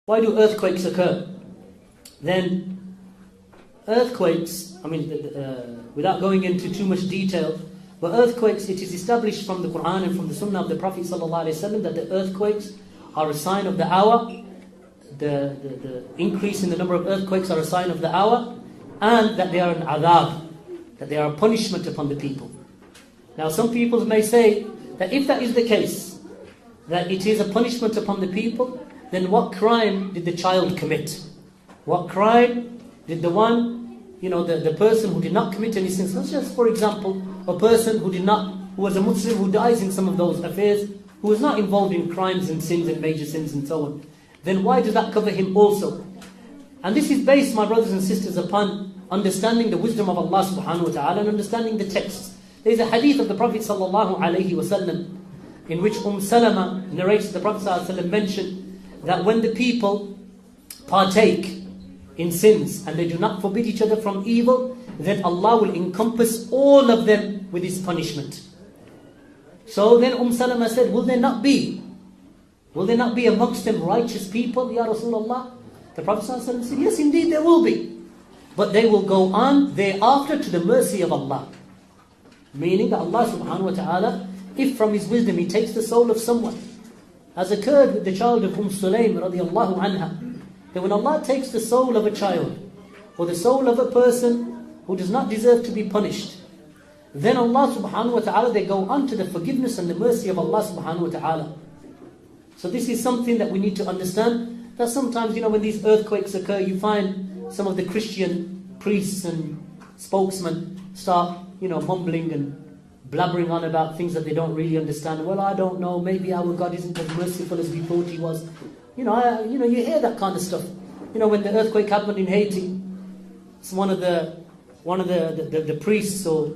Why do earthquakes occur? Then earthquakes, without going into too much detail, but earthquakes, it is established from the Quran and from the Sunnah of the Prophet ﷺ that the earthquakes are a sign of the hour. The increase in the number of earthquakes are a sign of the hour, and that they are an adab, that they are a punishment upon the people. Now some people may say that if that is the case, that it is a punishment upon the people, then what crime did the child commit? What crime did the person who did not commit any sins, such as, for example, a person who was a Muslim who dies in some of those affairs, who was not involved in crimes and sins and major sins and so on, then why does that cover him also? And this is based, my brothers and sisters, upon understanding the wisdom of Allah subhanahu wa ta'ala and understanding the texts. There is a hadith of the Prophet sallallahu alaihi wasallam in which Salama narrates the Prophet sallallahu alaihi wasallam mentioned that when the people partake in sins and they do not forbid each other from evil, then Allah will encompass all of them with His punishment. So then Salama said, will there not be amongst them righteous people, Ya Rasulullah? The Prophet ﷺ said, yes, indeed there will be. But they will go on thereafter to the mercy of Allah. Meaning that Allah subhanahu wa ta'ala, if from His wisdom He takes the soul of someone, as occurred with the child of Sulaym radiallahu anha, that when Allah takes the soul of a child, or the soul of a person who does not deserve to be punished, then Allah subhanahu wa ta'ala, they go on to the forgiveness and the mercy of Allah subhanahu wa ta'ala. So this is something that we need to understand, that sometimes, when these earthquakes occur, you find some of the Christian priests and spokesmen start, mumbling and blabbering on about things that they don't really understand. Well, I don't know, maybe our God isn't as merciful as we thought He was. You hear that kind of stuff. When the earthquake happened in Haiti, one of the priests or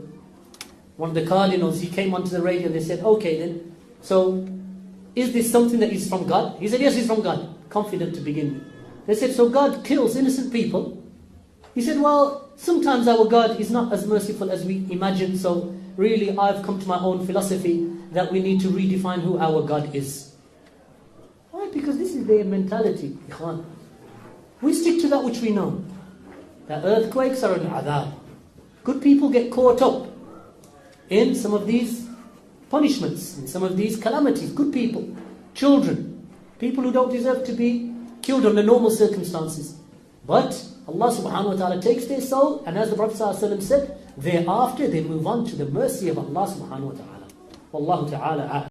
one of the cardinals, he came onto the radio and they said, okay then, so is this something that is from God? He said, yes, it's from God. Confident to begin with. They said, so God kills innocent people? He said, well, sometimes our God is not as merciful as we imagine, so really I've come to my own philosophy that we need to redefine who our God is. Why? Because this is their mentality, ikhwan. We stick to that which we know. That earthquakes are an adab. Good people get caught up in some of these punishments, in some of these calamities. Good people, children, people who don't deserve to be killed under normal circumstances. But Allah subhanahu wa ta'ala takes their soul, and as the Prophet ﷺ said, thereafter they move on to the mercy of Allah subhanahu wa ta'ala. Wallahu ta'ala a'lam.